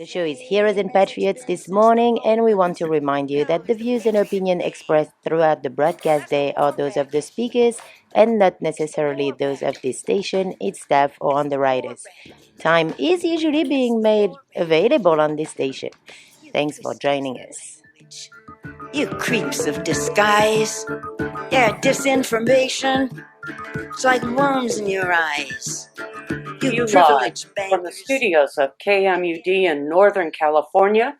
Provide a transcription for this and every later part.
The show is Heroes and Patriots this morning, and we want to remind you that the views and opinion expressed throughout the broadcast day are those of the speakers and not necessarily those of this station, its staff, or underwriters. Time is usually being made available on this station. Thanks for joining us. You creeps of disguise. Yeah, disinformation. It's like worms in your eyes. You live from the studios of KMUD in Northern California.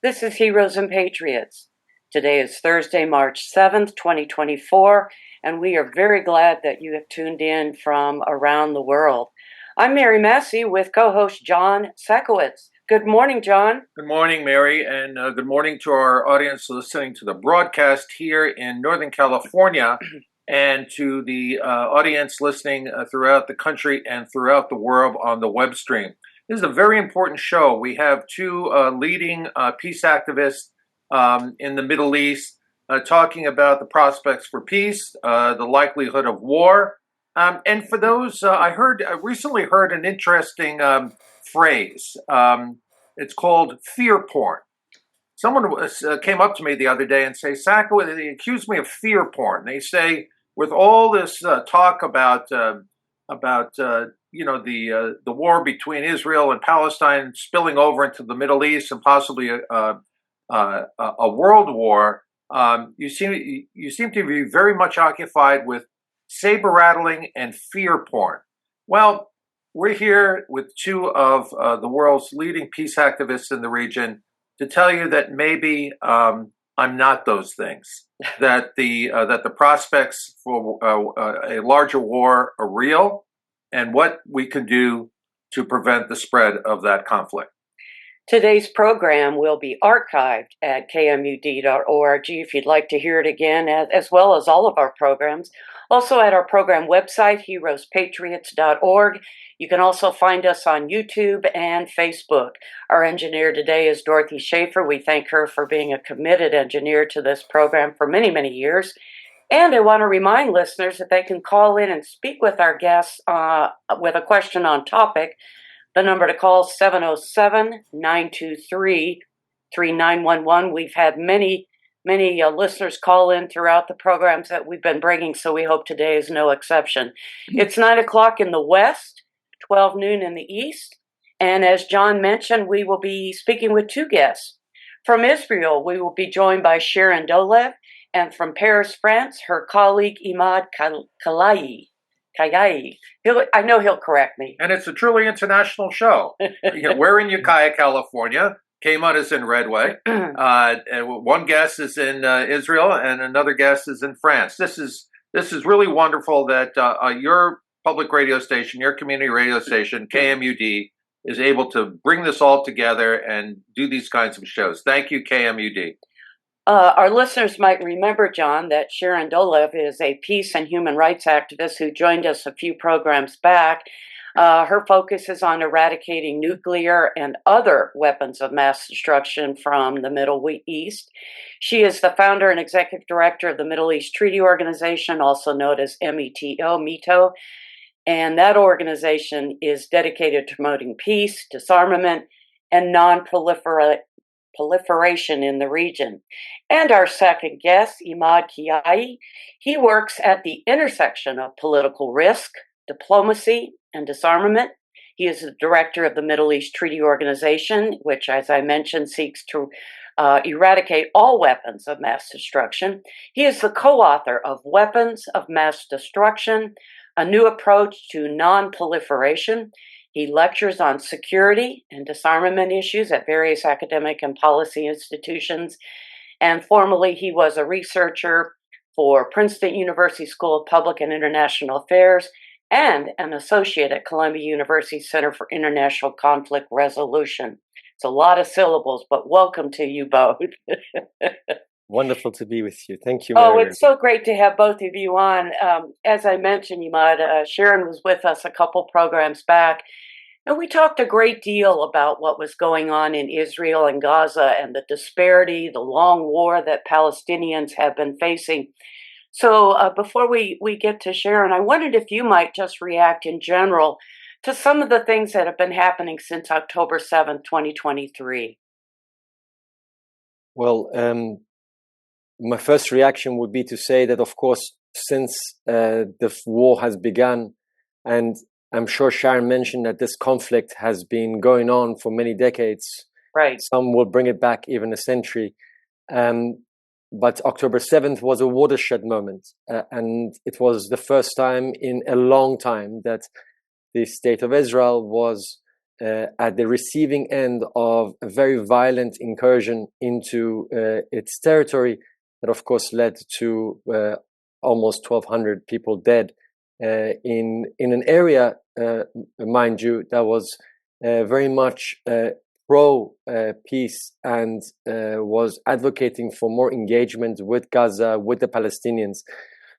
This is Heroes and Patriots. Today is Thursday, March 7th, 2024, and we are very glad that you have tuned in from around the world. I'm Mary MASSEY with co-host John SAKOWICZ. Good morning, John. Good morning, Mary, and good morning to our audience listening to the broadcast here in Northern California and to the audience listening throughout the country and throughout the world on the web stream. This is a very important show. We have two leading peace activists in the Middle East talking about the prospects for peace, the likelihood of war. And for those, I recently heard an interesting phrase. It's called fear porn. Someone came up to me the other day and say, Sacco, they accused me of fear porn. They say, with all this talk about the war between Israel and Palestine spilling over into the Middle East and possibly a world war, you seem to be very much occupied with saber rattling and fear porn. Well, we're here with two of the world's leading peace activists in the region to tell you that maybe I'm not those things. That the prospects for a larger war are real, and what we can do to prevent the spread of that conflict. Today's program will be archived at kmud.org if you'd like to hear it again, as well as all of our programs. Also at our program website, heroespatriots.org. You can also find us on YouTube and Facebook. Our engineer today is Dorothy Schaefer. We thank her for being a committed engineer to this program for many, many years. And I want to remind listeners that they can call in and speak with our guests with a question on topic. The number to call is 707-923-3911. We've had many listeners call in throughout the programs that we've been bringing, so we hope today is no exception. It's 9 o'clock in the West, 12 noon in the East, and as John mentioned, we will be speaking with two guests. From Israel, we will be joined by Sharon Delov, and from Paris, France, her colleague Emad Kiyael. I know he'll correct me. And it's a truly international show. We're in Ukiah, California. Emad is in Redway. One guest is in Israel, and another guest is in France. This is really wonderful that your public radio station, your community radio station, KMUD, is able to bring this all together and do these kinds of shows. Thank you, KMUD. Our listeners might remember, John, that Sharon Delov is a peace and human rights activist who joined us a few programs back. Her focus is on eradicating nuclear and other weapons of mass destruction from the Middle East. She is the founder and executive director of the Middle East Treaty Organization, also known as METO, and that organization is dedicated to promoting peace, disarmament, and non-proliferation in the region. And our second guest, Emad Kiyael, he works at the intersection of political risk, diplomacy, and disarmament. He is the director of the Middle East Treaty Organization, which, as I mentioned, seeks to eradicate all weapons of mass destruction. He is the co-author of Weapons of Mass Destruction, a new approach to non-proliferation. He lectures on security and disarmament issues at various academic and policy institutions. And formerly, he was a researcher for Princeton University School of Public and International Affairs and an associate at Columbia University Center for International Conflict Resolution. It's a lot of syllables, but welcome to you both. Wonderful to be with you. Thank you, Mary. Oh, it's so great to have both of you on. As I mentioned, Sharon was with us a couple programs back, and we talked a great deal about what was going on in Israel and Gaza and the disparity, the long war that Palestinians have been facing. So before we get to Sharon, I wondered if you might just react in general to some of the things that have been happening since October 7th, 2023? Well, my first reaction would be to say that, of course, since the war has begun, and I'm sure Sharon mentioned that this conflict has been going on for many decades. Right. Some will bring it back even a century. But October 7th was a watershed moment. And it was the first time in a long time that the state of Israel was at the receiving end of a very violent incursion into its territory that, of course, led to almost 1,200 people dead in an area, mind you, that was very much pro-peace and was advocating for more engagement with Gaza, with the Palestinians.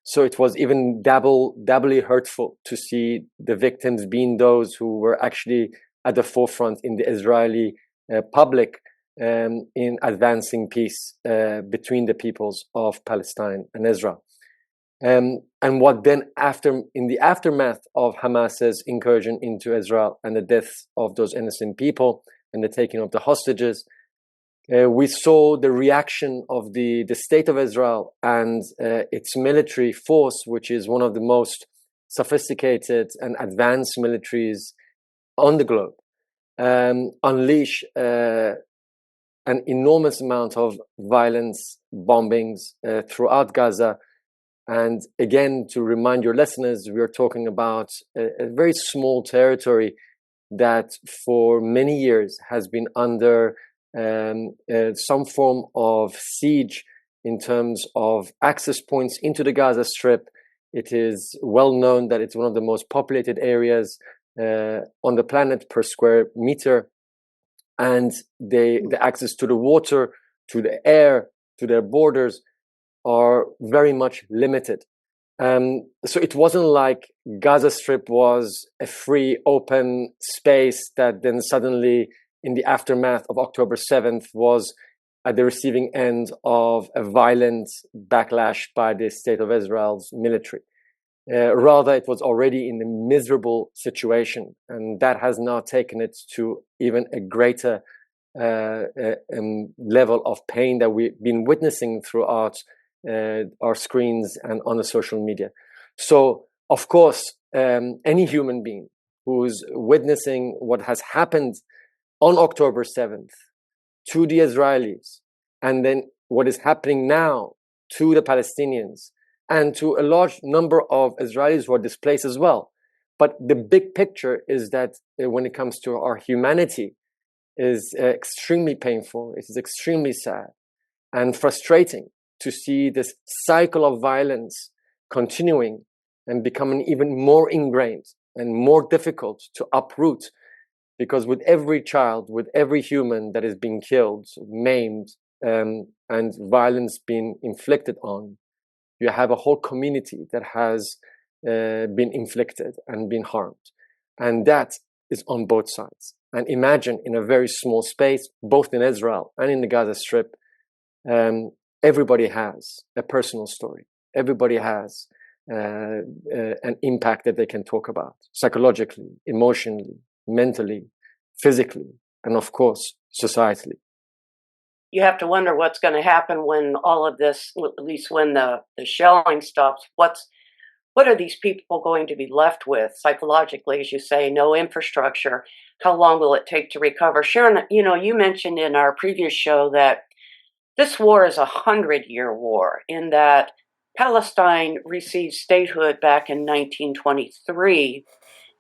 So it was even doubly hurtful to see the victims being those who were actually at the forefront in the Israeli public in advancing peace between the peoples of Palestine and Israel. And what then in the aftermath of Hamas's incursion into Israel and the deaths of those innocent people and the taking of the hostages, we saw the reaction of the state of Israel and its military force, which is one of the most sophisticated and advanced militaries on the globe, unleash an enormous amount of violence, bombings throughout Gaza. And again, to remind your listeners, we are talking about a very small territory that for many years has been under some form of siege in terms of access points into the Gaza Strip. It is well known that it's one of the most populated areas on the planet per square meter. And the access to the water, to the air, to their borders are very much limited. So it wasn't like Gaza Strip was a free, open space that then suddenly, in the aftermath of October 7th, was at the receiving end of a violent backlash by the State of Israel's military. Rather, it was already in a miserable situation, and that has now taken it to even a greater level of pain that we've been witnessing throughout our screens and on the social media. So, of course, any human being who's witnessing what has happened on October 7th to the Israelis, and then what is happening now to the Palestinians, and to a large number of Israelis who are displaced as well. But the big picture is that when it comes to our humanity, is extremely painful. It is extremely sad and frustrating to see this cycle of violence continuing and becoming even more ingrained and more difficult to uproot. Because with every child, with every human that is being killed, maimed, and violence being inflicted on, you have a whole community that has been inflicted and been harmed. And that is on both sides. And imagine in a very small space, both in Israel and in the Gaza Strip, everybody has a personal story. Everybody has an impact that they can talk about psychologically, emotionally, mentally, physically, and of course, societally. You have to wonder what's going to happen when all of this, at least when the shelling stops. What are these people going to be left with psychologically, as you say, no infrastructure? How long will it take to recover? Sharon, you mentioned in our previous show that this war is a 100-year war, in that Palestine received statehood back in 1923,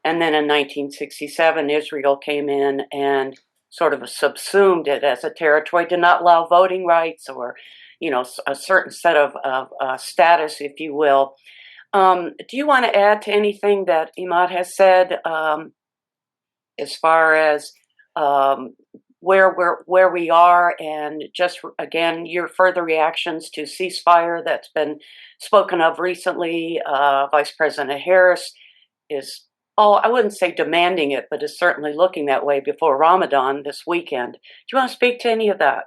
and then in 1967, Israel came in and sort of subsumed it as a territory, did not allow voting rights or, a certain set of status, if you will. Do you want to add to anything that Emad has said as far as where we are, and just again your further reactions to ceasefire that's been spoken of recently? Vice President Harris is, I wouldn't say demanding it, but is certainly looking that way before Ramadan this weekend. Do you want to speak to any of that?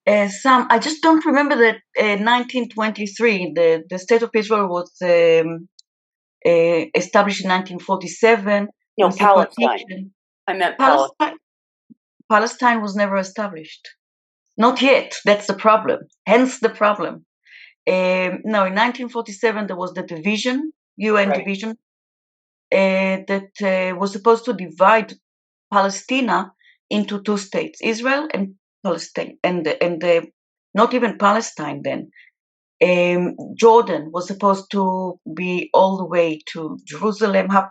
Sam, I just don't remember that 1923, the State of Israel was established in 1947. No, with the Palestine. quotation. I meant Palestine. Palestine was never established. Not yet. That's the problem. Hence the problem. No, in 1947 there was the division, UN Right. division, that was supposed to divide Palestina into two states, Israel and Palestine, and not even Palestine then. Jordan was supposed to be all the way to Jerusalem. Half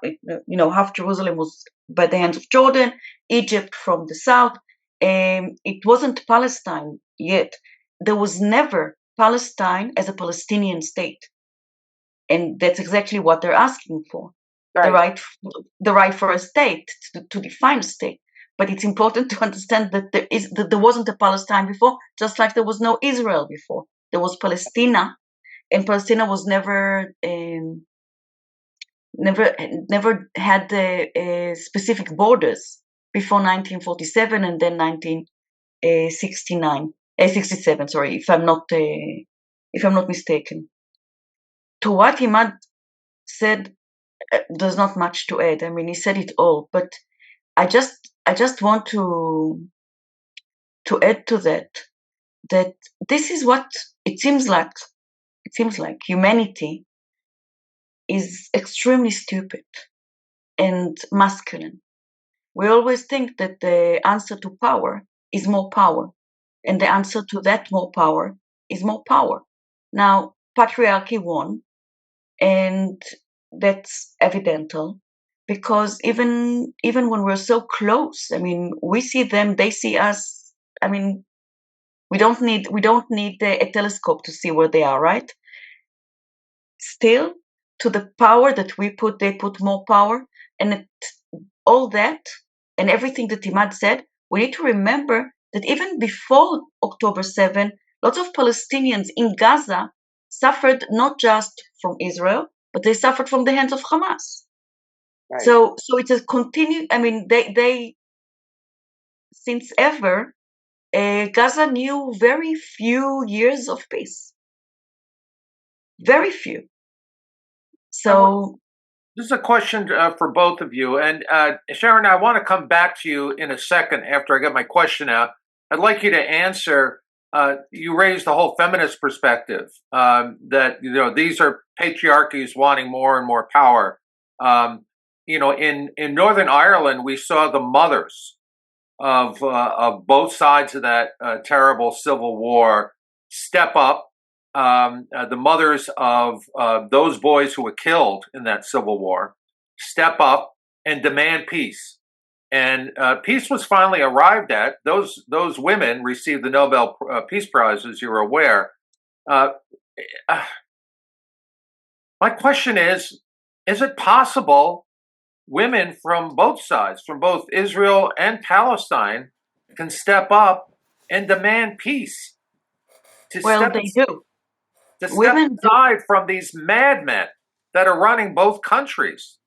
Jerusalem was by the hands of Jordan, Egypt from the south. It wasn't Palestine yet. There was never Palestine as a Palestinian state, and that's exactly what they're asking for. Right. The right for a state to define a state. But it's important to understand that there wasn't a Palestine before, just like there was no Israel before. There was Palestina, and Palestina was never had specific borders before 1947 and then 1967. Sorry, if I'm not mistaken. To what Emad said, there's not much to add. I mean, he said it all, but I just want to add to that this is what it seems like. It seems like humanity is extremely stupid and masculine. We always think that the answer to power is more power, and the answer to that more power is more power. Now, patriarchy won, and that's evidential, because even when we're so close, I mean, we see them, they see us. I mean, we don't need a telescope to see where they are, right? Still, to the power that we put, they put more power, and all that and everything that Emad said, we need to remember that even before October 7, lots of Palestinians in Gaza suffered not just from Israel, but they suffered from the hands of Hamas. Right. So it's a continued. I mean, they since ever, Gaza knew very few years of peace. Very few. So this is a question for both of you. And Sharon, I want to come back to you in a second after I get my question out. I'd like you to answer. You raised the whole feminist perspective that these are patriarchies wanting more and more power. In Northern Ireland, we saw the mothers of both sides of that terrible civil war step up. The mothers of those boys who were killed in that civil war step up and demand peace. And peace was finally arrived at. Those women received the Nobel Peace Prize, as you're aware. My question is it possible women from both sides, from both Israel and Palestine, can step up and demand peace? They do. To step aside from these madmen that are running both countries?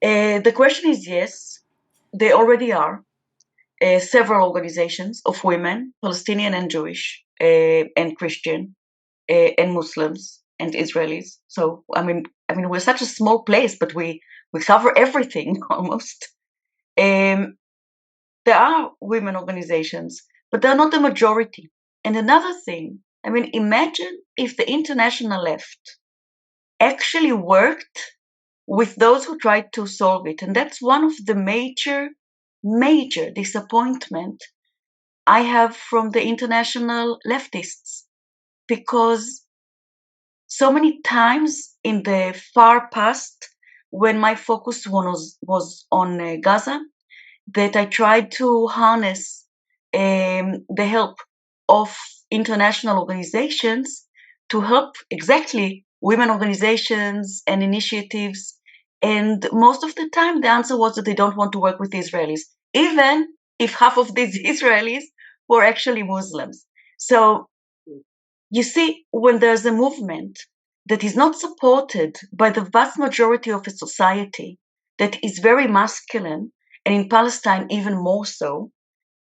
The question is yes, they already are. Several organizations of women, Palestinian and Jewish, and Christian, and Muslims and Israelis. So I mean, we're such a small place, but we cover everything almost. There are women organizations, but they're not the majority. And another thing, I mean, imagine if the international left actually worked with those who tried to solve it. And that's one of the major disappointment I have from the international leftists, because so many times in the far past, when my focus was on Gaza, that I tried to harness the help of international organizations to help exactly women organizations and initiatives. And most of the time, the answer was that they don't want to work with Israelis, even if half of these Israelis were actually Muslims. So you see, when there's a movement that is not supported by the vast majority of a society that is very masculine, and in Palestine even more so,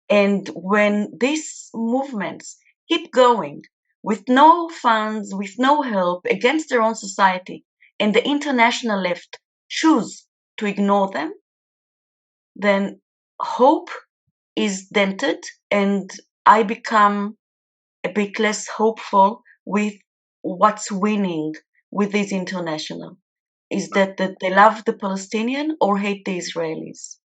and when these movements keep going with no funds, with no help, against their own society, and the international left choose to ignore them, then hope is dented, and I become a bit less hopeful with what's winning with this international. Is that they love the Palestinian or hate the Israelis?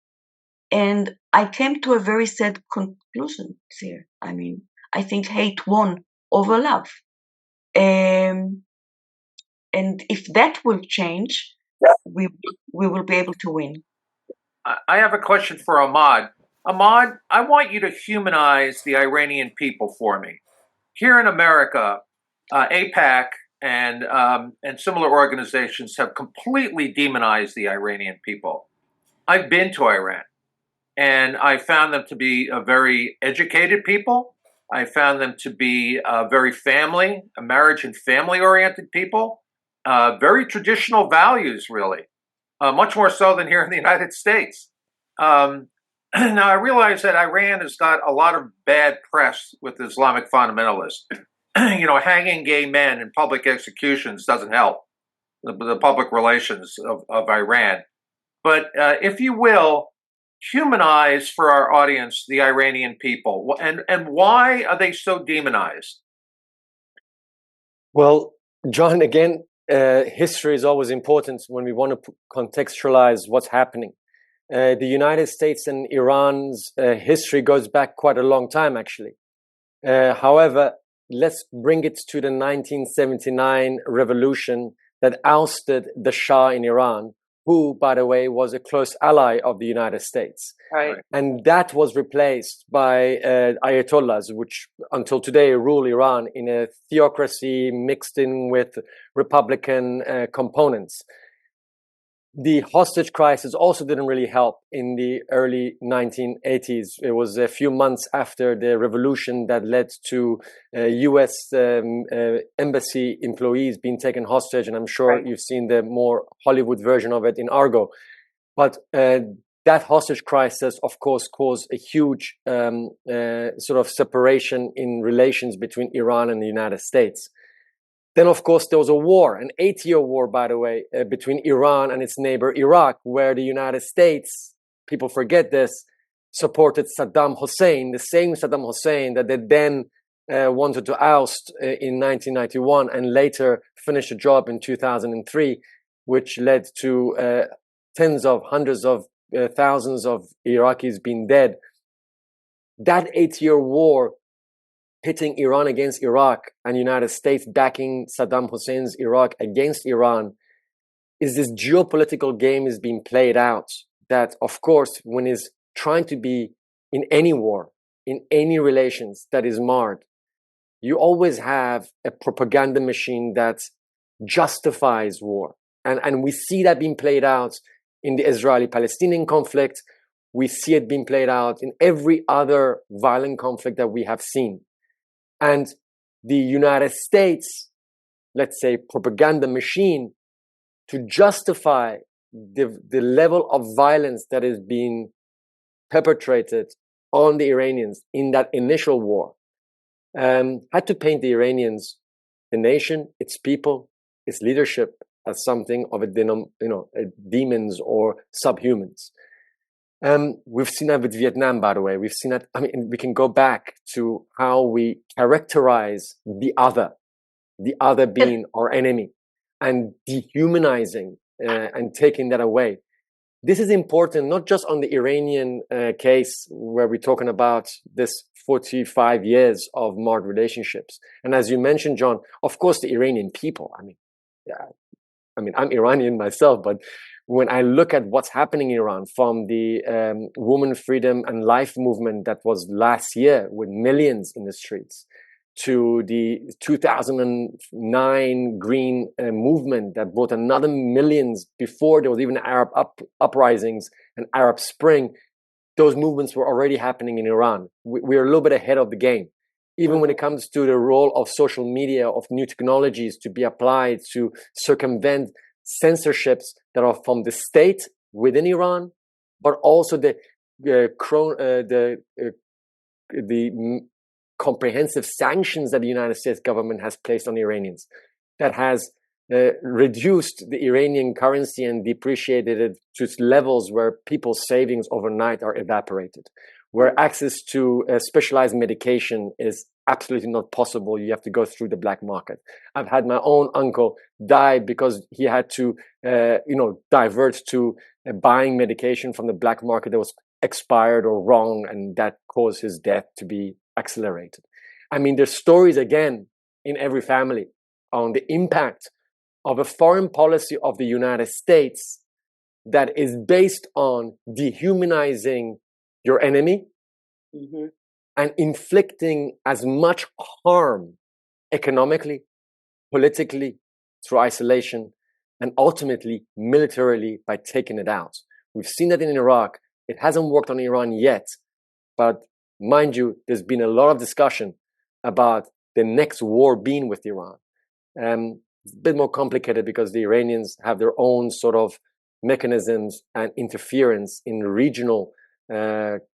And I came to a very sad conclusion here. I mean, I think hate won over love. And if that will change, we will be able to win. I have a question for Emad. Emad, I want you to humanize the Iranian people for me. Here in America, AIPAC and similar organizations have completely demonized the Iranian people. I've been to Iran, and I found them to be a very educated people. I found them to be very marriage and family-oriented people, very traditional values, really, much more so than here in the United States. Now, I realize that Iran has got a lot of bad press with Islamic fundamentalists. Hanging gay men in public executions doesn't help the public relations of Iran. But if you will, humanize for our audience the Iranian people, and why are they so demonized? Well, John, again, history is always important when we want to contextualize what's happening. The United States and Iran's history goes back quite a long time, actually. However, let's bring it to the 1979 revolution that ousted the Shah in Iran, who, by the way, was a close ally of the United States. Right. And that was replaced by Ayatollahs, which until today rule Iran in a theocracy mixed in with Republican components. The hostage crisis also didn't really help in the early 1980s. It was a few months after the revolution that led to U.S. Embassy employees being taken hostage, and I'm sure you've seen the more Hollywood version of it in Argo. But that hostage crisis, of course, caused a huge sort of separation in relations between Iran and the United States. Then, of course, there was a war, an 8-year war, by the way, between Iran and its neighbor Iraq, where the United States, people forget this, supported Saddam Hussein, the same Saddam Hussein that they then wanted to oust in 1991 and later finished the job in 2003, which led to hundreds of thousands of Iraqis being dead. That 8-year war pitting Iran against Iraq and United States backing Saddam Hussein's Iraq against Iran is this geopolitical game is being played out that, of course, when is trying to be in any war, in any relations that is marred, you always have a propaganda machine that justifies war. And we see that being played out in the Israeli-Palestinian conflict. We see it being played out in every other violent conflict that we have seen. And the United States, let's say, propaganda machine to justify the level of violence that is being perpetrated on the Iranians in that initial war, had to paint the Iranians, the nation, its people, its leadership as something of demons or subhumans. We've seen that with Vietnam, by the way. We've seen that. I mean, we can go back to how we characterize the other being our enemy, and dehumanizing and taking that away. This is important, not just on the Iranian case where we're talking about this 45 years of marred relationships. And as you mentioned, John, of course, the Iranian people. I'm Iranian myself, but when I look at what's happening in Iran, from the woman freedom and life movement that was last year with millions in the streets, to the 2009 green movement that brought another millions before there was even Arab uprisings and Arab Spring, those movements were already happening in Iran. We're a little bit ahead of the game. Even when it comes to the role of social media, of new technologies to be applied to circumvent censorships that are from the state within Iran, but also the comprehensive sanctions that the United States government has placed on the Iranians, that has reduced the Iranian currency and depreciated it to levels where people's savings overnight are evaporated, where access to specialized medication is absolutely not possible. You have to go through the black market. I've had my own uncle die because he had to, divert to buying medication from the black market that was expired or wrong, and that caused his death to be accelerated. I mean, there's stories again in every family on the impact of a foreign policy of the United States that is based on dehumanizing your enemy and inflicting as much harm economically, politically, through isolation, and ultimately militarily by taking it out. We've seen that in Iraq. It hasn't worked on Iran yet, but mind you, there's been a lot of discussion about the next war being with Iran. It's a bit more complicated because the Iranians have their own sort of mechanisms and interference in regional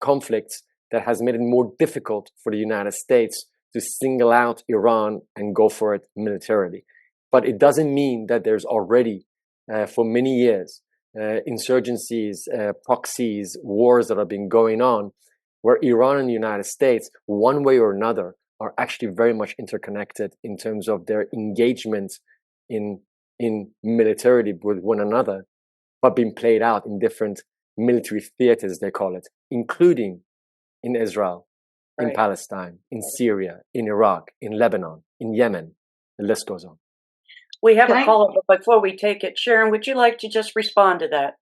conflicts that has made it more difficult for the United States to single out Iran and go for it militarily. But it doesn't mean that there's already, for many years, insurgencies, proxies, wars that have been going on, where Iran and the United States, one way or another, are actually very much interconnected in terms of their engagement in militarity with one another, but being played out in different military theaters, they call it, including in Israel, in Palestine, in Syria, in Iraq, in Lebanon, in Yemen. The list goes on. We have a caller, but before we take it, Sharon, would you like to just respond to that?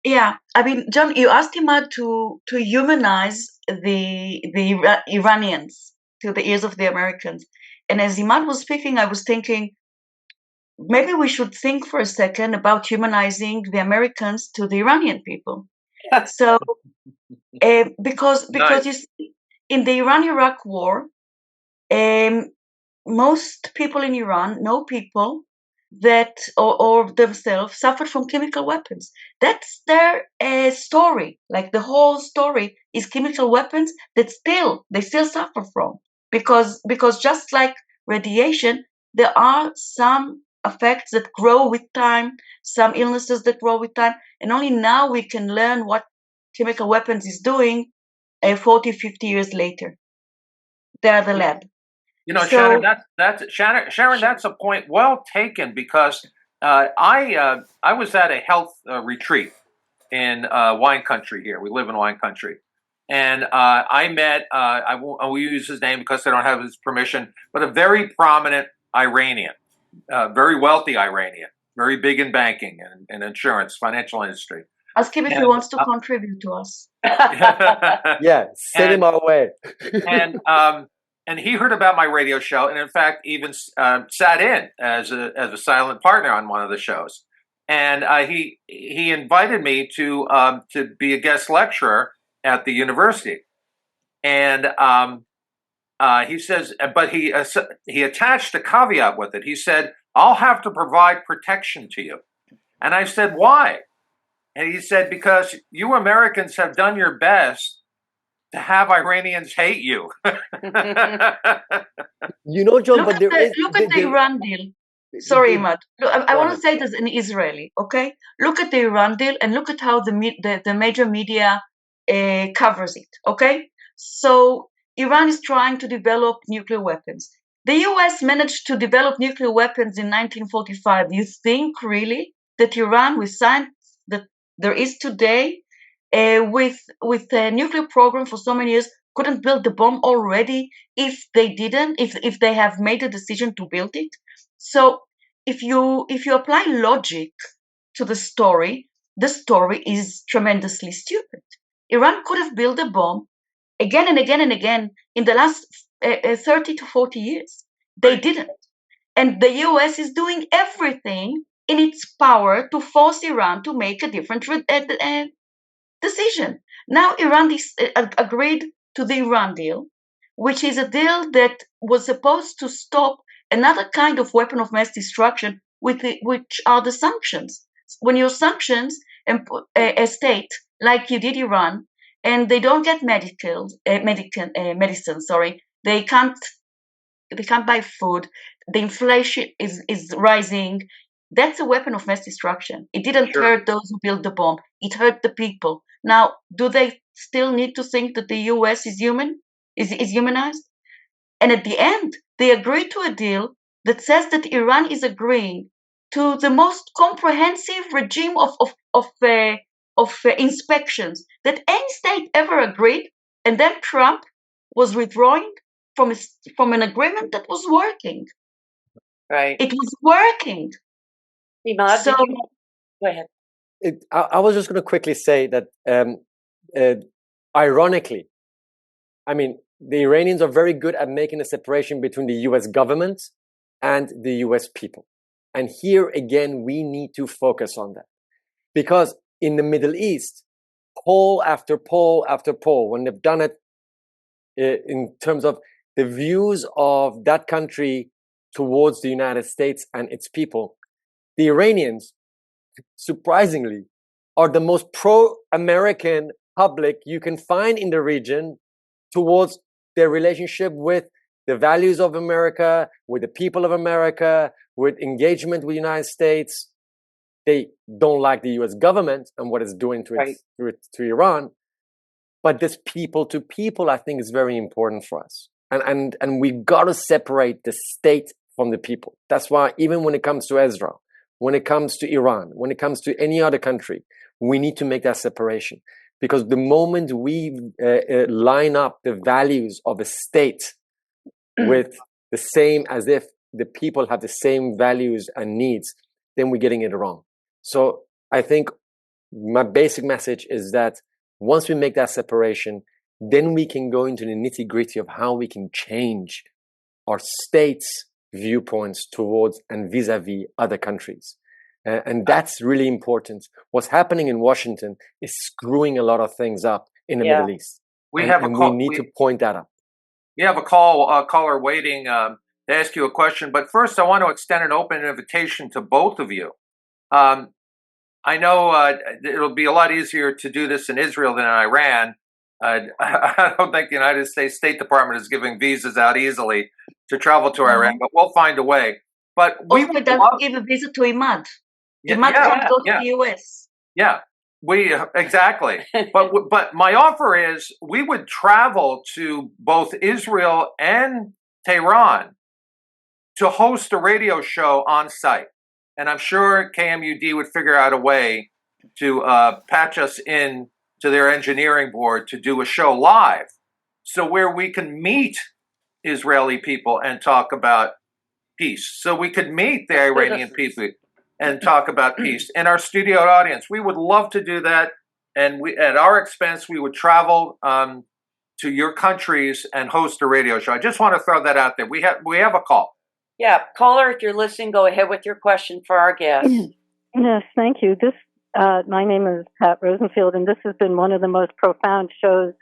Yeah, I mean, John, you asked Emad to humanize the Iranians to the ears of the Americans. And as Emad was speaking, I was thinking, maybe we should think for a second about humanizing the Americans to the Iranian people. So, because Nice. you see, in the Iran-Iraq war, most people in Iran know people that or themselves suffered from chemical weapons. That's their story. Like the whole story is chemical weapons that they still suffer from, because just like radiation, there are some effects that grow with time, some illnesses that grow with time, and only now we can learn what chemical weapons is doing 40, 50 years later. They are the lab. You know, Sharon, that's a point well taken, because I was at a health retreat in wine country here. We live in wine country. And I met, I won't use his name because I don't have his permission, but a very prominent Iranian, very wealthy Iranian, very big in banking and insurance, financial industry. Ask him if he wants to contribute to us. Yeah, send him our way. And he heard about my radio show, and in fact, even sat in as a silent partner on one of the shows. And he invited me to be a guest lecturer at the university. And he says, but he attached a caveat with it. He said, "I'll have to provide protection to you." And I said, "Why?" And he said, "Because you Americans have done your best to have Iranians hate you." You know, John, look at the Iran deal. Sorry, Emad. I want to say this in Israeli, okay? Look at the Iran deal and look at how the major media covers it, okay? So Iran is trying to develop nuclear weapons. The US managed to develop nuclear weapons in 1945. You think really that Iran, with science that there is today, with a nuclear program for so many years, couldn't build the bomb already if they have made a decision to build it? So if you apply logic to the story is tremendously stupid. Iran could have built a bomb again and again and again in the last 30 to 40 years. They didn't. And the US is doing everything in its power to force Iran to make a different decision. Now Iran agreed to the Iran deal, which is a deal that was supposed to stop another kind of weapon of mass destruction, which are the sanctions. When you sanctions a state like you did Iran, and they don't get medicine, they can't buy food. The inflation is rising. That's a weapon of mass destruction. It didn't hurt those who built the bomb. It hurt the people. Now, do they still need to think that the US is human? Is humanized? And at the end, they agreed to a deal that says that Iran is agreeing to the most comprehensive regime of inspections that any state ever agreed. And then Trump was withdrawing from an agreement that was working. Right. It was working. Emad, So, go ahead. I was just going to quickly say that, ironically, I mean, the Iranians are very good at making a separation between the US government and the US people. And here again, we need to focus on that. Because in the Middle East, poll after poll after poll, when they've done it in terms of the views of that country towards the United States and its people, the Iranians, surprisingly, are the most pro-American public you can find in the region towards their relationship with the values of America, with the people of America, with engagement with the United States. They don't like the US government and what it's doing to Iran. But this people to people, I think, is very important for us. And we've got to separate the state from the people. That's why even when it comes to Israel, when it comes to Iran, when it comes to any other country, we need to make that separation. Because the moment we line up the values of a state with the same, as if the people have the same values and needs, then we're getting it wrong. So I think my basic message is that once we make that separation, then we can go into the nitty-gritty of how we can change our state's viewpoints towards and vis-a-vis other countries. And that's really important. What's happening in Washington is screwing a lot of things up in the Middle East. We need to point that out. You have a caller waiting to ask you a question. But first, I want to extend an open invitation to both of you. I know it'll be a lot easier to do this in Israel than in Iran. I don't think the United States State Department is giving visas out easily to travel to Iran, but we'll find a way. But we would give a visa to Emad. Emad can't go to the US. Yeah, exactly. But my offer is we would travel to both Israel and Tehran to host a radio show on site. And I'm sure KMUD would figure out a way to patch us in to their engineering board to do a show live. So where we can meet Israeli people and talk about peace. So we could meet the Iranian people and talk about peace. In our studio audience, we would love to do that. And at our expense, we would travel to your countries and host a radio show. I just want to throw that out there. We have a call. Yeah, caller, if you're listening, go ahead with your question for our guest. Yes, thank you. My name is Pat Rosenfield, and this has been one of the most profound shows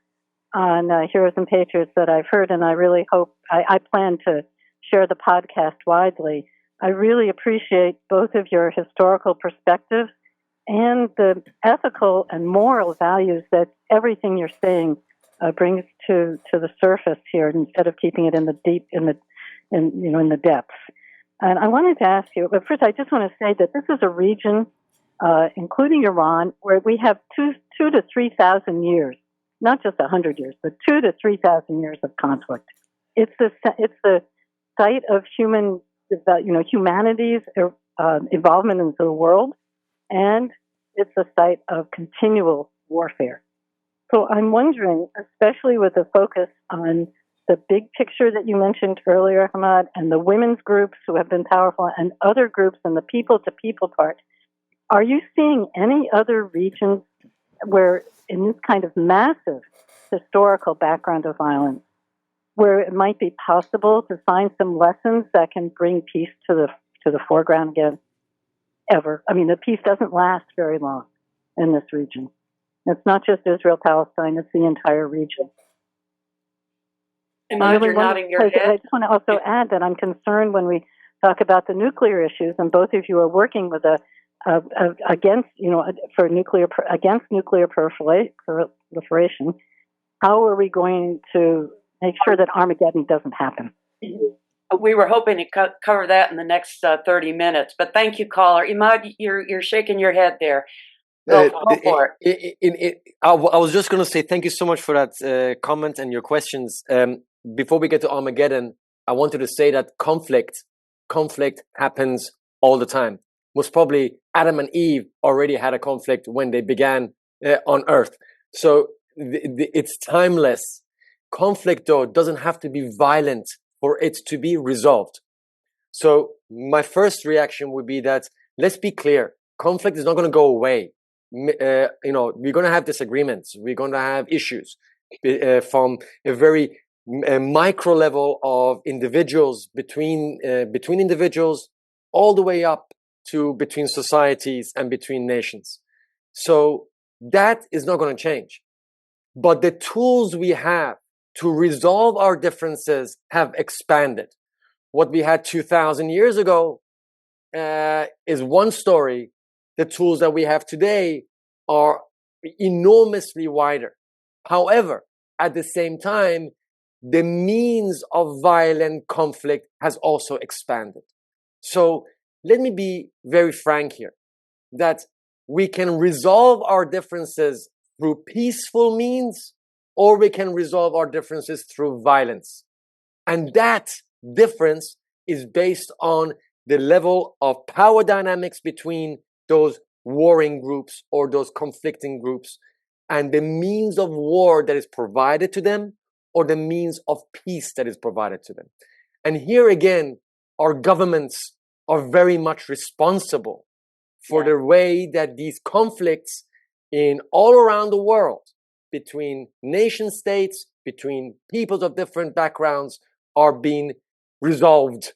on Heroes and Patriots that I've heard, and I really hope, I plan to share the podcast widely. I really appreciate both of your historical perspectives and the ethical and moral values that everything you're saying brings to the surface here, instead of keeping it in the depths. And I wanted to ask you, but first I just want to say that this is a region, including Iran, where we have 2,000 to 3,000 years, not just 100 years, but 2,000 to 3,000 years of conflict. It's the site of humanity's involvement into the world, and it's a site of continual warfare. So I'm wondering, especially with the focus on the big picture that you mentioned earlier, Emad, and the women's groups who have been powerful, and other groups, and the people-to-people part, are you seeing any other regions where, in this kind of massive historical background of violence, where it might be possible to find some lessons that can bring peace to the foreground again? Ever? I mean, the peace doesn't last very long in this region. It's not just Israel-Palestine; it's the entire region. You're nodding your head. I just want to also add that I'm concerned when we talk about the nuclear issues, and both of you are working with against nuclear proliferation. How are we going to make sure that Armageddon doesn't happen? We were hoping to cover that in the next 30 minutes, but thank you, caller. Emad, you're shaking your head there. Go for it. I was just going to say thank you so much for that comment and your questions. Before we get to Armageddon, I wanted to say that conflict happens all the time. Most probably Adam and Eve already had a conflict when they began on Earth. So it's timeless. Conflict, though, doesn't have to be violent for it to be resolved. So my first reaction would be that, let's be clear, conflict is not going to go away. We're going to have disagreements. We're going to have issues from a very micro level of individuals between individuals, all the way up to between societies and between nations. So that is not going to change. But the tools we have to resolve our differences have expanded. What we had 2,000 years ago is one story. The tools that we have today are enormously wider. However, at the same time, the means of violent conflict has also expanded. So let me be very frank here, that we can resolve our differences through peaceful means, or we can resolve our differences through violence. And that difference is based on the level of power dynamics between those warring groups or those conflicting groups, and the means of war that is provided to them, or the means of peace that is provided to them. And here again, our governments are very much responsible for the way that these conflicts in all around the world, between nation states, between peoples of different backgrounds, are being resolved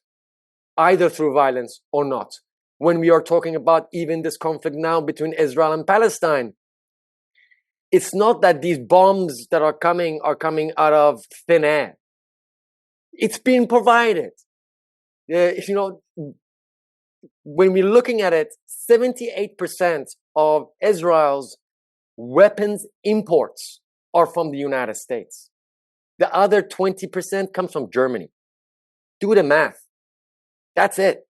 either through violence or not. When we are talking about even this conflict now between Israel and Palestine, it's not that these bombs that are coming out of thin air. It's being provided. When we're looking at it, 78% of Israel's weapons imports are from the United States. The other 20% comes from Germany. Do the math. That's it.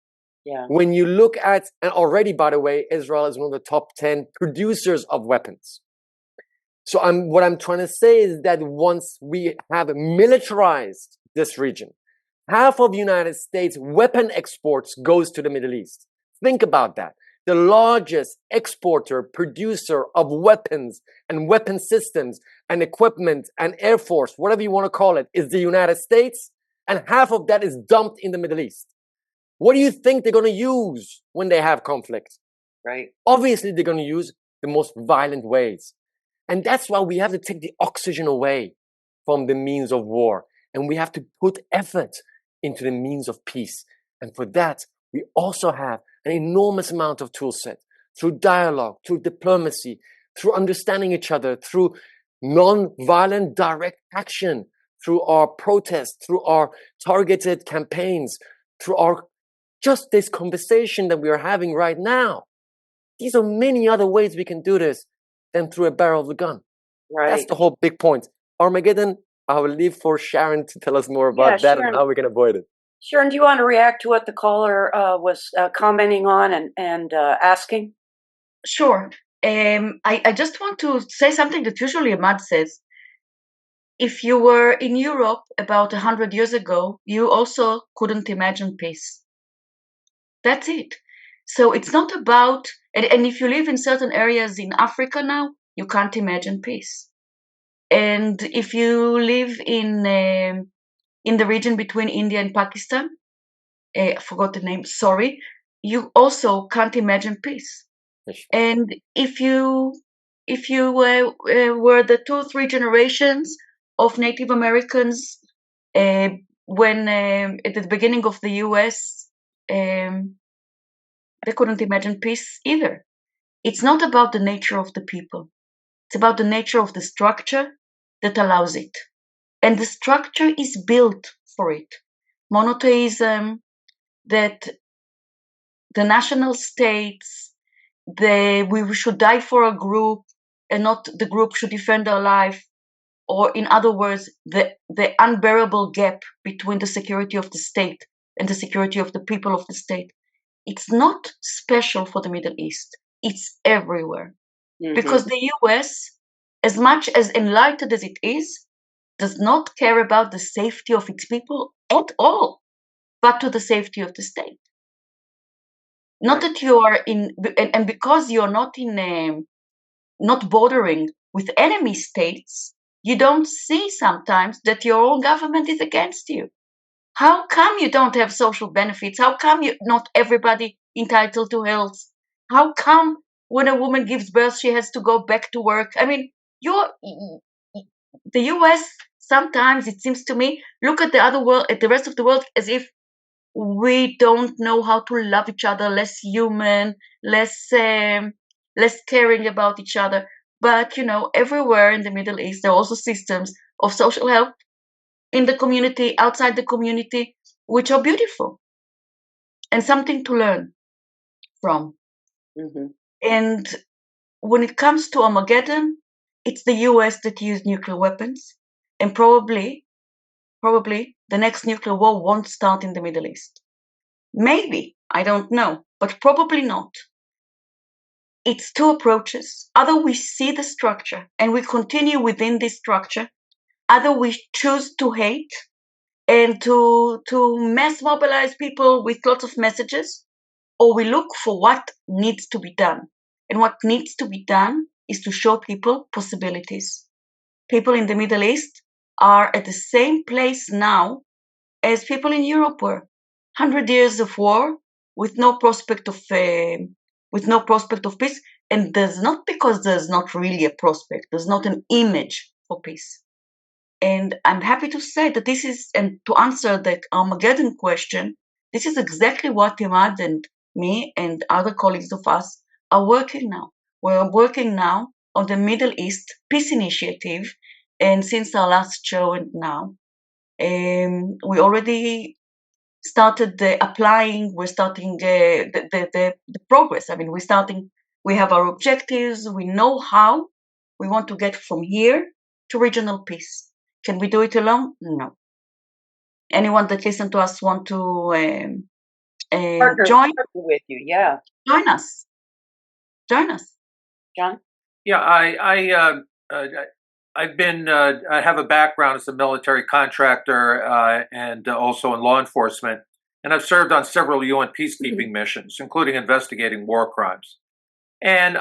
Yeah. When you look at, and already, by the way, Israel is one of the top 10 producers of weapons. So what I'm trying to say is that once we have militarized this region, half of the United States weapon exports goes to the Middle East. Think about that. The largest exporter, producer of weapons and weapon systems and equipment and air force, whatever you want to call it, is the United States. And half of that is dumped in the Middle East. What do you think they're going to use when they have conflict? Right. Obviously, they're going to use the most violent ways. And that's why we have to take the oxygen away from the means of war. And we have to put effort into the means of peace. And for that, we also have an enormous amount of tool set through dialogue, through diplomacy, through understanding each other, through non-violent direct action, through our protests, through our targeted campaigns, through our just this conversation that we are having right now. These are many other ways we can do this than through a barrel of a gun. Right. That's the whole big point. Armageddon, I will leave for Sharon to tell us more about that, Sharon, and how we can avoid it. Sharon, do you want to react to what the caller was commenting on and asking? Sure. I just want to say something that usually Emad says. If you were in Europe about 100 years ago, you also couldn't imagine peace. That's it. So it's not about, and if you live in certain areas in Africa now, you can't imagine peace. And if you live in the region between India and Pakistan, I forgot the name, sorry, you also can't imagine peace. And if you were the 2-3 generations of Native Americans when at the beginning of the US, they couldn't imagine peace either. It's not about the nature of the people. It's about the nature of the structure that allows it. And the structure is built for it. Monotheism, that the national states, we should die for a group and not the group should defend our life. Or in other words, the unbearable gap between the security of the state and the security of the people of the state. It's not special for the Middle East. It's everywhere. Because the US, as much as enlightened as it is, does not care about the safety of its people at all, but to the safety of the state. Not that you are in, and because you're not in, not bordering with enemy states, you don't see sometimes that your own government is against you. How come you don't have social benefits? How come not everybody entitled to health? How come when a woman gives birth, she has to go back to work? I mean, the US, sometimes it seems to me, look at the other world, at the rest of the world, as if we don't know how to love each other, less human, less caring about each other. But, everywhere in the Middle East, there are also systems of social help in the community, outside the community, which are beautiful and something to learn from. And when it comes to Armageddon, it's the US that used nuclear weapons, and probably the next nuclear war won't start in the Middle East. Maybe, I don't know, but probably not. It's two approaches. Either we see the structure and we continue within this structure, either we choose to hate and to mass mobilize people with lots of messages, or we look for what needs to be done. And what needs to be done is to show people possibilities. People in the Middle East are at the same place now as people in Europe were. 100 years of war with no prospect of peace, and there's not because there's not really a prospect. There's not an image for peace. And I'm happy to say that this is, and to answer the Armageddon question, this is exactly what Emad and me and other colleagues of us are working now. We're working now on the Middle East Peace Initiative, and since our last show and now, we already started applying. We're starting the progress. I mean, we have our objectives. We know how we want to get from here to regional peace. Can we do it alone? No. Anyone that listens to us want to join with you? Yeah, join us. John. Yeah, I have a background as a military contractor and also in law enforcement, and I've served on several UN peacekeeping missions, including investigating war crimes. And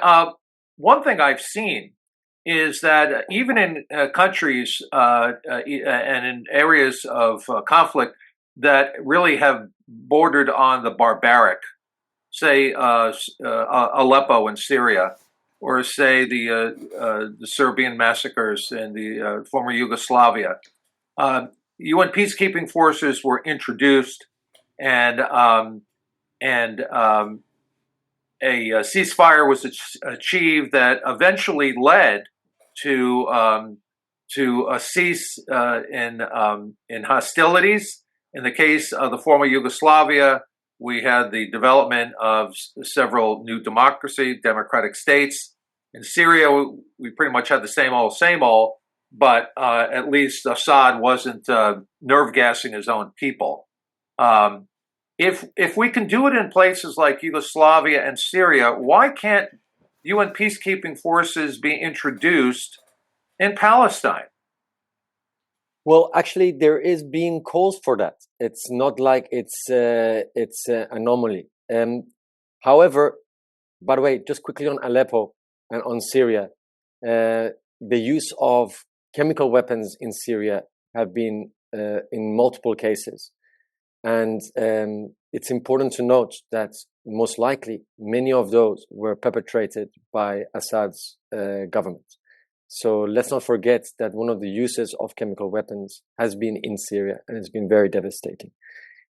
one thing I've seen is that even in countries and in areas of conflict that really have bordered on the barbaric, say Aleppo in Syria, or say the Serbian massacres in the former Yugoslavia, UN peacekeeping forces were introduced, and a ceasefire was achieved that eventually led to a cease in hostilities. In the case of the former Yugoslavia, we had the development of several new democratic states. In Syria, we pretty much had the same old, but at least Assad wasn't nerve-gassing his own people. If we can do it in places like Yugoslavia and Syria, why can't UN peacekeeping forces be introduced in Palestine? Well, actually, there is being calls for that. It's not like it's an anomaly. However, by the way, just quickly on Aleppo and on Syria, the use of chemical weapons in Syria have been in multiple cases. And it's important to note that most likely many of those were perpetrated by Assad's government. So let's not forget that one of the uses of chemical weapons has been in Syria, and it's been very devastating.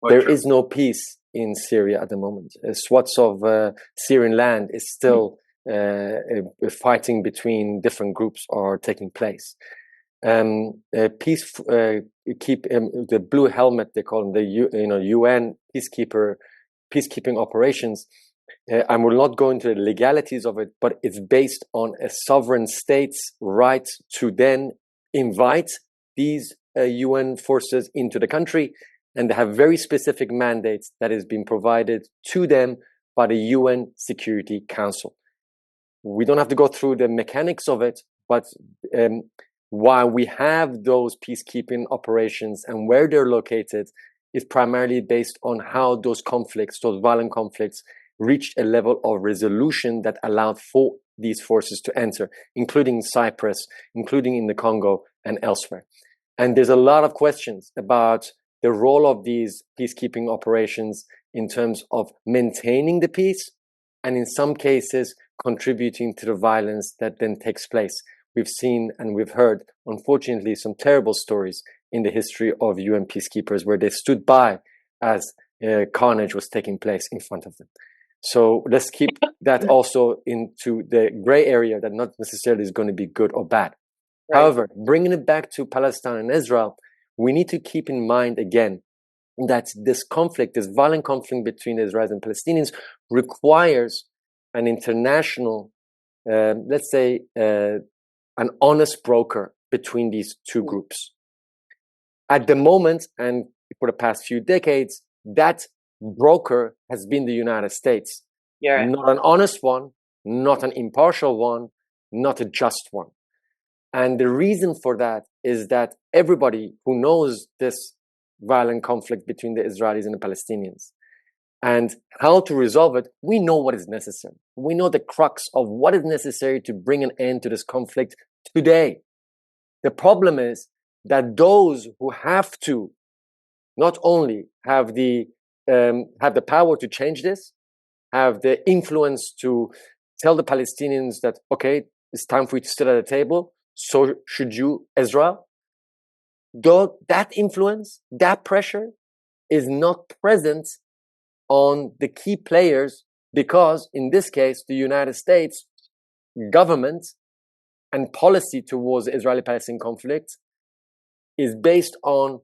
There is no peace in Syria at the moment. Swaths of Syrian land is still fighting between different groups are taking place. The blue helmet, they call them, the UN peacekeeping operations. I will not go into the legalities of it, but it's based on a sovereign state's right to then invite these UN forces into the country and they have very specific mandates that is being provided to them by the UN Security Council. We don't have to go through the mechanics of it, but why we have those peacekeeping operations and where they're located is primarily based on how those conflicts, those violent conflicts, reached a level of resolution that allowed for these forces to enter, including Cyprus, including in the Congo and elsewhere. And there's a lot of questions about the role of these peacekeeping operations in terms of maintaining the peace and in some cases contributing to the violence that then takes place. We've seen and we've heard, unfortunately, some terrible stories in the history of UN peacekeepers where they stood by as carnage was taking place in front of them. So let's keep that also into the gray area that not necessarily is going to be good or bad. Right. However, bringing it back to Palestine and Israel, we need to keep in mind again that this conflict, this violent conflict between Israelis and Palestinians requires an international, let's say, an honest broker between these two groups. At the moment, and for the past few decades, that broker has been the United States. Yeah. Not an honest one, not an impartial one, not a just one. And the reason for that is that everybody who knows this violent conflict between the Israelis and the Palestinians and how to resolve it, we know what is necessary. We know the crux of what is necessary to bring an end to this conflict today. The problem is that those who have to not only have the power to change this, have the influence to tell the Palestinians that, okay, it's time for you to sit at the table, so should you, Israel. Though that influence, that pressure is not present on the key players because, in this case, the United States government and policy towards the Israeli-Palestinian conflict is based on,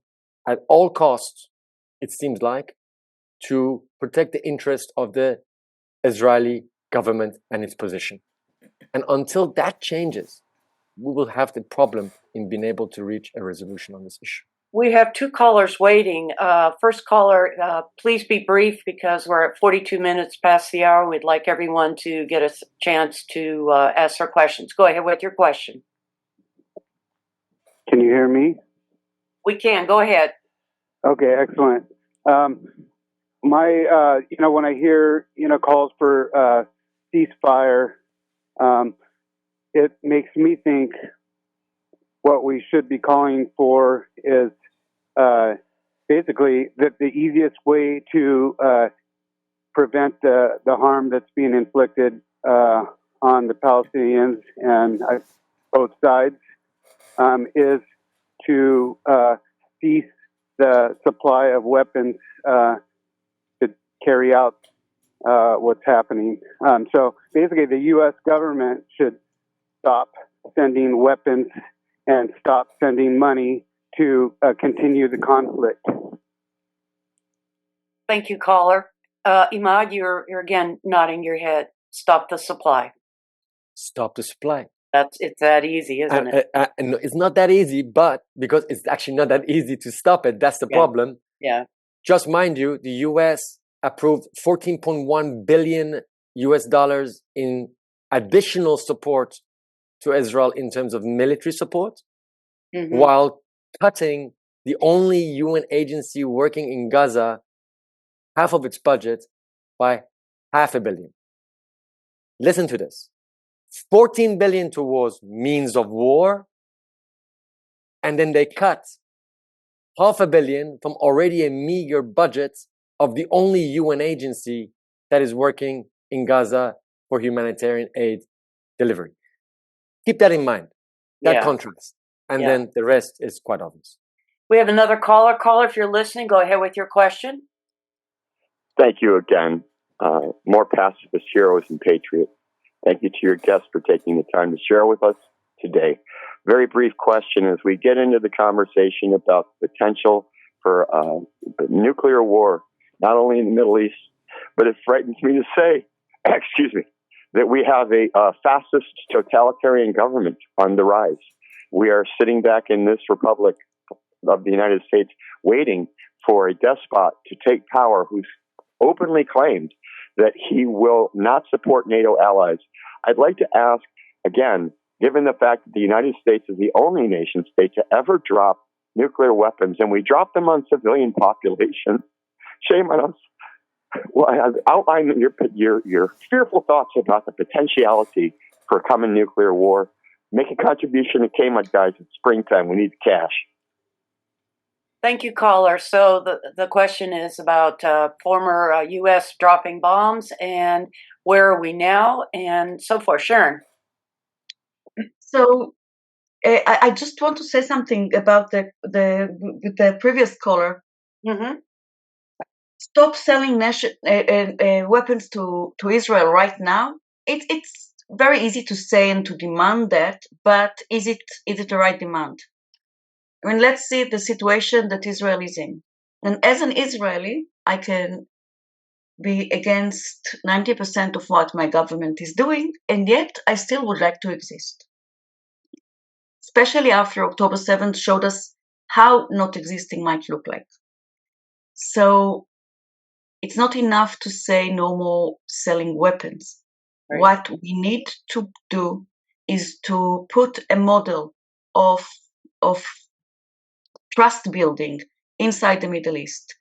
at all costs, it seems like, to protect the interest of the Israeli government and its position. And until that changes, we will have the problem in being able to reach a resolution on this issue. We have two callers waiting. First caller, please be brief because we're at 42 minutes past the hour. We'd like everyone to get a chance to ask their questions. Go ahead with your question. Can you hear me? We can. Go ahead. Okay, excellent. When I hear, calls for ceasefire, it makes me think what we should be calling for is basically that the easiest way to prevent the harm that's being inflicted on the Palestinians and both sides is to cease the supply of weapons to carry out what's happening. So basically the U.S. government should stop sending weapons and stop sending money to continue the conflict. Thank you, caller. Emad, you're again nodding your head. Stop the supply. Stop the supply. It's that easy, isn't it? No, it's not that easy, but because it's actually not that easy to stop it, that's the problem. Yeah. Just mind you, the U.S. approved $14.1 billion in additional support to Israel in terms of military support, while cutting the only UN agency working in Gaza half of its budget by $500 million. Listen to this. $14 billion towards means of war, and then they cut $500 million from already a meager budget of the only UN agency that is working in Gaza for humanitarian aid delivery. Keep that in mind, that contrast. And then the rest is quite obvious. We have another caller. Caller, if you're listening, go ahead with your question. Thank you again. More pacifist heroes and patriots. Thank you to your guests for taking the time to share with us today. Very brief question as we get into the conversation about the potential for nuclear war, not only in the Middle East, but it frightens me to say, that we have a fascist totalitarian government on the rise. We are sitting back in this Republic of the United States waiting for a despot to take power who's openly claimed that he will not support NATO allies. I'd like to ask, again, given the fact that the United States is the only nation state to ever drop nuclear weapons, and we drop them on civilian populations, shame on us. Well, I've outlined your fearful thoughts about the potentiality for a coming nuclear war. Make a contribution to Emad, guys. It's springtime. We need cash. Thank you, caller. So the question is about former U.S. dropping bombs and where are we now and so forth. Sharon. So I just want to say something about the previous caller. Mm-hmm. Stop selling weapons to Israel right now. It's very easy to say and to demand that, but is it the right demand? I mean, let's see the situation that Israel is in. And as an Israeli, I can be against 90% of what my government is doing, and yet I still would like to exist. Especially after October 7th showed us how not existing might look like. So it's not enough to say no more selling weapons. Right. What we need to do is to put a model of trust building inside the Middle East,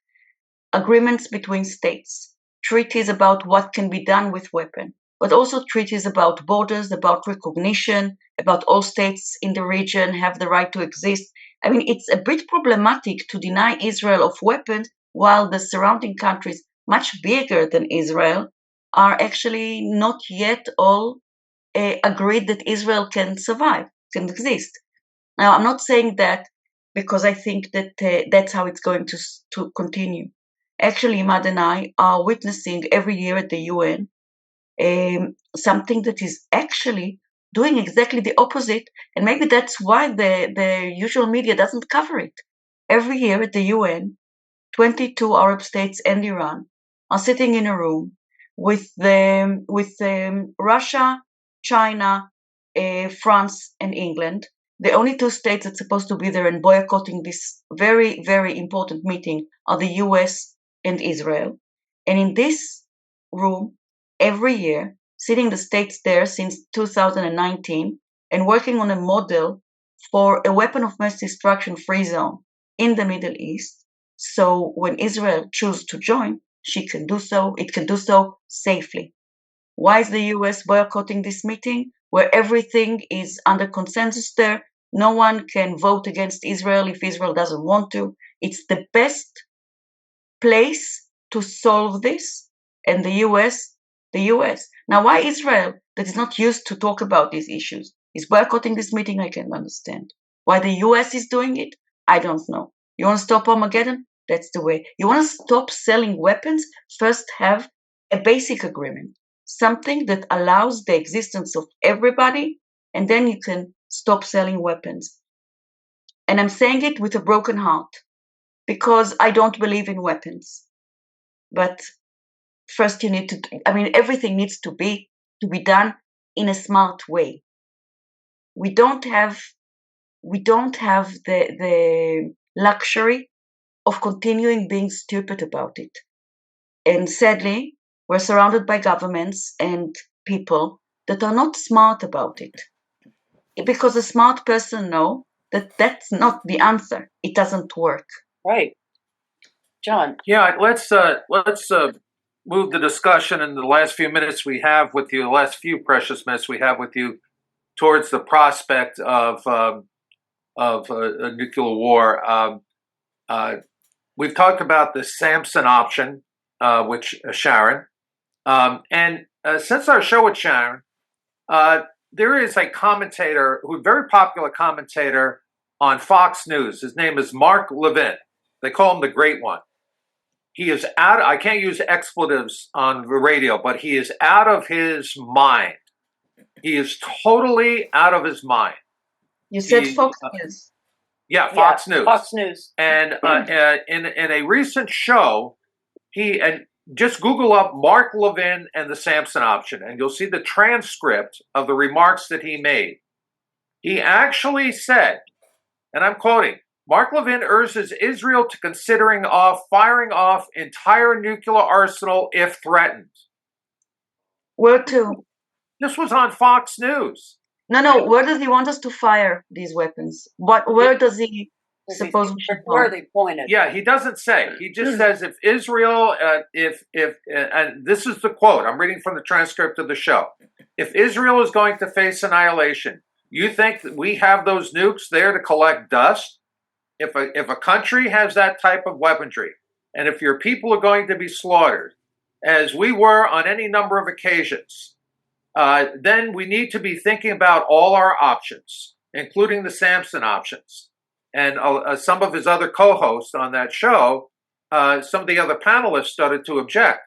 agreements between states, treaties about what can be done with weapons, but also treaties about borders, about recognition, about all states in the region have the right to exist. I mean, it's a bit problematic to deny Israel of weapons while the surrounding countries, much bigger than Israel, are actually not yet all agreed that Israel can survive, can exist. Now, I'm not saying that because I think that that's how it's going to continue. Actually, Emad and I are witnessing every year at the UN something that is actually doing exactly the opposite, and maybe that's why the usual media doesn't cover it. Every year at the UN, 22 Arab states and Iran are sitting in a room with Russia, China, France, and England. The only two states that's supposed to be there and boycotting this very, very important meeting are the US and Israel. And in this room, every year, sitting the states there since 2019 and working on a model for a weapon of mass destruction free zone in the Middle East. So when Israel chooses to join, it can do so safely. Why is the US boycotting this meeting where everything is under consensus there? No one can vote against Israel if Israel doesn't want to. It's the best place to solve this, and the US. Now, why Israel, that is not used to talk about these issues, is boycotting this meeting? I can't understand. Why the US is doing it? I don't know. You want to stop Armageddon? That's the way. You want to stop selling weapons? First have a basic agreement, something that allows the existence of everybody, and then you can stop selling weapons. And I'm saying it with a broken heart because I don't believe in weapons. But first you need to, everything needs to be done in a smart way. We don't have the luxury of continuing being stupid about it. And sadly, we're surrounded by governments and people that are not smart about it. Because a smart person knows that that's not the answer. It doesn't work. Right. John. Yeah, let's move the discussion in the last few minutes we have with you, the last few precious minutes we have with you, towards the prospect of a nuclear war. We've talked about the Samson option, which Sharon, and since our show with Sharon, there is a commentator, who's a very popular commentator on Fox News. His name is Mark Levin. They call him the Great One. He is out. I can't use expletives on the radio, but he is out of his mind. He is totally out of his mind. You said Fox News. Yeah, Fox News. Fox News. And in a recent show, and just Google up Mark Levin and the Samson option, and you'll see the transcript of the remarks that he made. He actually said, and I'm quoting, Mark Levin urges Israel to considering firing off entire nuclear arsenal if threatened. Where to? This was on Fox News. No. Where does he want us to fire these weapons? Where does he suppose we should Where are go? they pointed? Yeah, he doesn't say. He just says if Israel, and this is the quote, I'm reading from the transcript of the show. If Israel is going to face annihilation, you think that we have those nukes there to collect dust? If a country has that type of weaponry, and if your people are going to be slaughtered, as we were on any number of occasions, then we need to be thinking about all our options, including the Samson options. And some of his other co-hosts on that show, some of the other panelists started to object.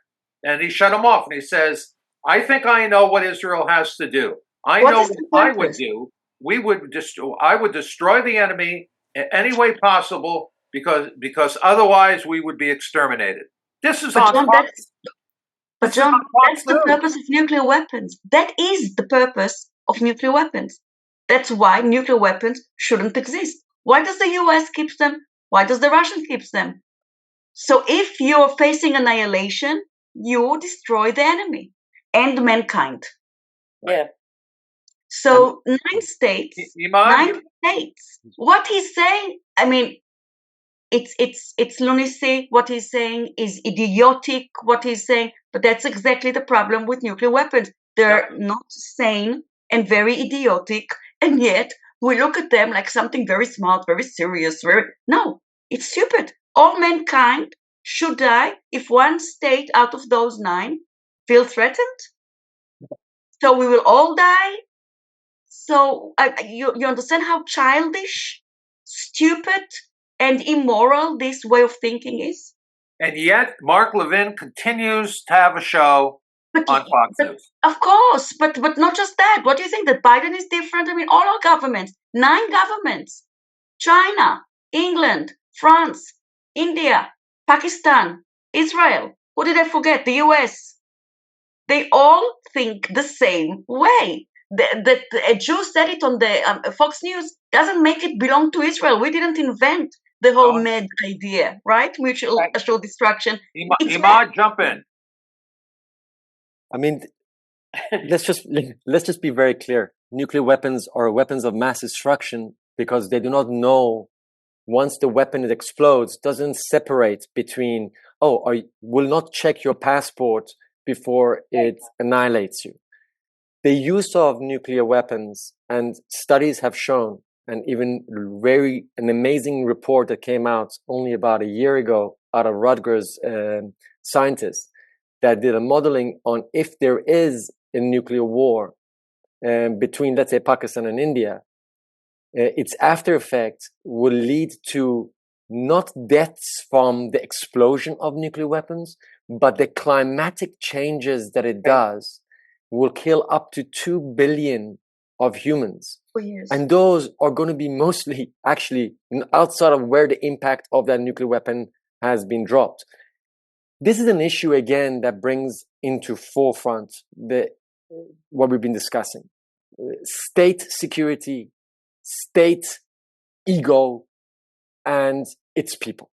And he shut them off. And he says, I think I know what Israel has to do. I know what I would do. I would destroy the enemy in any way possible because otherwise we would be exterminated. This is on Fox. But John, that's the purpose of nuclear weapons. That is the purpose of nuclear weapons. That's why nuclear weapons shouldn't exist. Why does the US keep them? Why does the Russians keep them? So if you're facing annihilation, you destroy the enemy and mankind. Yeah. So 9 states, 9 states. What he's saying, I mean, it's lunacy. What he's saying is idiotic. What he's saying, but that's exactly the problem with nuclear weapons. They're not sane and very idiotic, and yet we look at them like something very smart, very serious. No, it's stupid. All mankind should die if one state out of those 9 feel threatened. So we will all die. So you understand how childish, stupid, and immoral this way of thinking is? And yet Mark Levin continues to have a show on Fox News. Of course, but not just that. What do you think, that Biden is different? I mean, all our governments, 9 governments, China, England, France, India, Pakistan, Israel. Who did I forget? The US. They all think the same way. A Jew said it on the Fox News, doesn't make it belong to Israel. We didn't invent the whole MAD idea, right? Mutual assured destruction. Emad, jump in. I mean, let's just be very clear. Nuclear weapons are weapons of mass destruction because they do not know, once the weapon explodes, doesn't separate between, will not check your passport before it annihilates you. The use of nuclear weapons, and studies have shown, and even an amazing report that came out only about a year ago out of Rutgers scientists that did a modeling on if there is a nuclear war between, let's say, Pakistan and India, its after effect will lead to not deaths from the explosion of nuclear weapons, but the climatic changes that it does will kill up to 2 billion of humans. And those are going to be mostly actually outside of where the impact of that nuclear weapon has been dropped. This is an issue, again, that brings into forefront what we've been discussing. State security, state ego, and its people.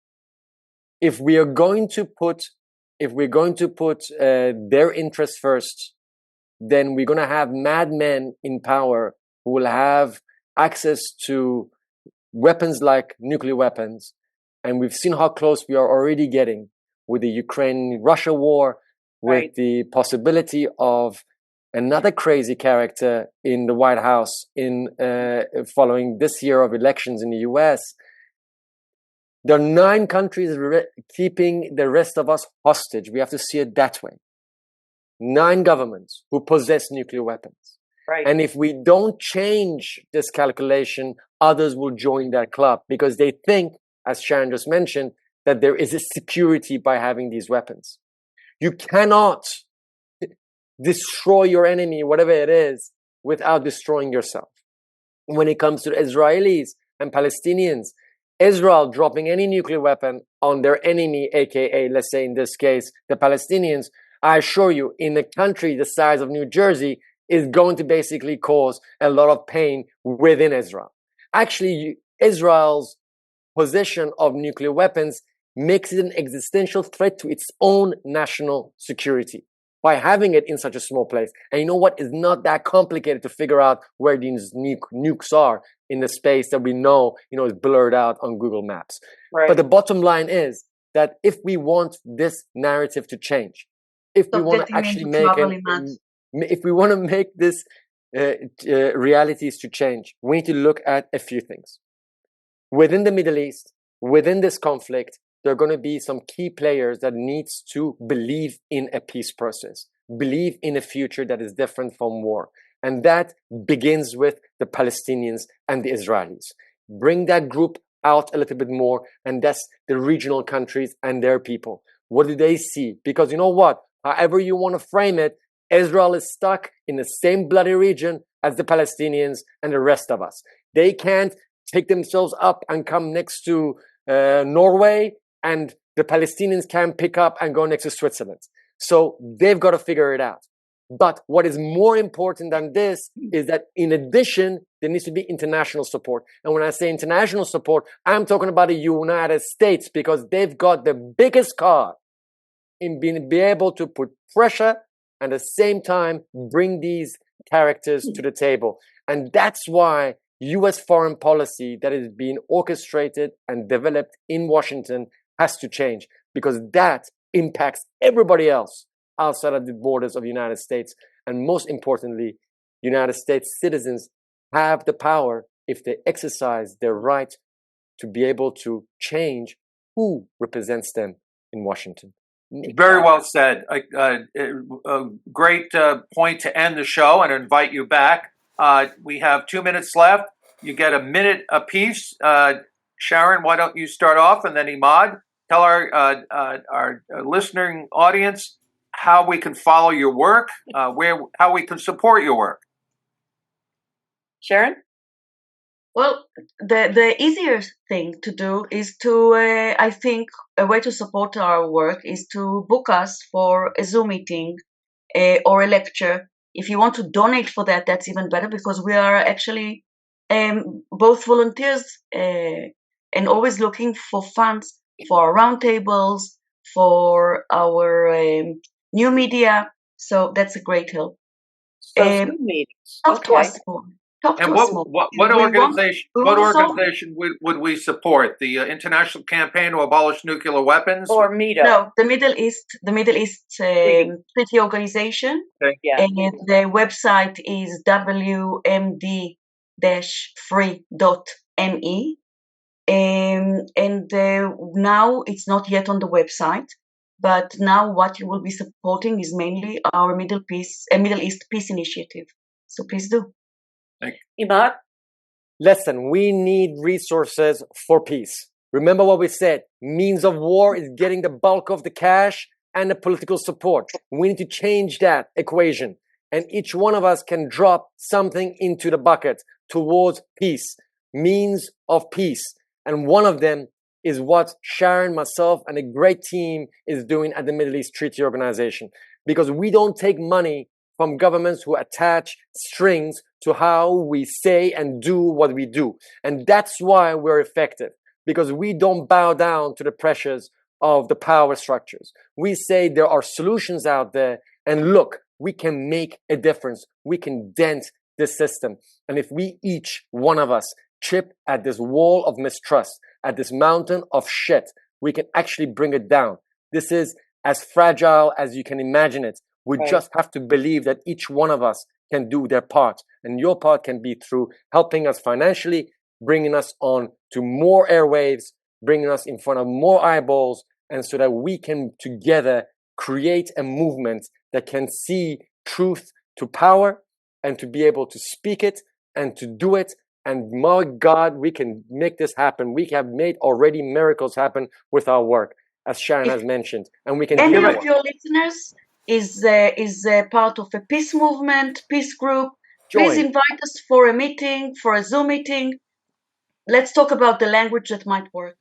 If we're going to put their interests first, then we're going to have madmen in power who will have access to weapons like nuclear weapons. And we've seen how close we are already getting with the Ukraine-Russia war, with the possibility of another crazy character in the White House following this year of elections in the US. There are 9 countries keeping the rest of us hostage. We have to see it that way. 9 governments who possess nuclear weapons. Right. And if we don't change this calculation, others will join that club because they think, as Sharon just mentioned, that there is a security by having these weapons. You cannot destroy your enemy, whatever it is, without destroying yourself. When it comes to the Israelis and Palestinians, Israel dropping any nuclear weapon on their enemy, aka, let's say in this case, the Palestinians, I assure you, in a country the size of New Jersey, is going to basically cause a lot of pain within Israel. Actually, Israel's possession of nuclear weapons makes it an existential threat to its own national security by having it in such a small place. And you know what? It's not that complicated to figure out where these nukes are in the space that we know, is blurred out on Google Maps. Right. But the bottom line is that if we want this narrative to change, if we want to actually if we want to make this realities to change, we need to look at a few things. Within the Middle East, within this conflict, there are going to be some key players that needs to believe in a peace process, believe in a future that is different from war. And that begins with the Palestinians and the Israelis. Bring that group out a little bit more, and that's the regional countries and their people. What do they see? Because you know what? However you want to frame it, Israel is stuck in the same bloody region as the Palestinians and the rest of us. They can't take themselves up and come next to Norway, and the Palestinians can't pick up and go next to Switzerland. So they've got to figure it out. But what is more important than this is that in addition, there needs to be international support. And when I say international support, I'm talking about the United States, because they've got the biggest card in being able to put pressure and at the same time bring these characters to the table. And that's why US foreign policy that is being orchestrated and developed in Washington has to change, because that impacts everybody else outside of the borders of the United States. And most importantly, United States citizens have the power, if they exercise their right, to be able to change who represents them in Washington. Very well said. A great point to end the show and invite you back. We have 2 minutes left. You get a minute apiece. Sharon, why don't you start off, and then Emad, tell our listening audience how we can follow your work, how we can support your work. Sharon? Well, the easiest thing to do is to, I think, a way to support our work is to book us for a Zoom meeting or a lecture. If you want to donate for that, that's even better, because we are actually both volunteers and always looking for funds for our roundtables, for our new media. So that's a great help. So Zoom meetings. Talk to us more. And what organization would we support? The International Campaign to Abolish Nuclear Weapons, or META? No, the Middle East Treaty Organization. Okay. Yeah. And the website is wmd-free.me. And now it's not yet on the website, but now what you will be supporting is mainly our Middle East Peace Initiative. So please do. Emad? Listen, we need resources for peace. Remember what we said. Means of war is getting the bulk of the cash and the political support. We need to change that equation. And each one of us can drop something into the bucket towards peace. Means of peace. And one of them is what Sharon, myself, and a great team is doing at the Middle East Treaty Organization. Because we don't take money from governments who attach strings to how we say and do what we do. And that's why we're effective, because we don't bow down to the pressures of the power structures. We say there are solutions out there, and look, we can make a difference. We can dent this system. And if we, each one of us, chip at this wall of mistrust, at this mountain of shit, we can actually bring it down. This is as fragile as you can imagine it. We just have to believe that each one of us can do their part. And your part can be through helping us financially, bringing us on to more airwaves, bringing us in front of more eyeballs, and so that we can together create a movement that can see truth to power and to be able to speak it and to do it. And my God, we can make this happen. We have made already miracles happen with our work, as Sharon has mentioned. And we can do any more. of your listeners is part of a peace movement, peace group, please invite us for a meeting, for a Zoom meeting. Let's talk about the language that might work.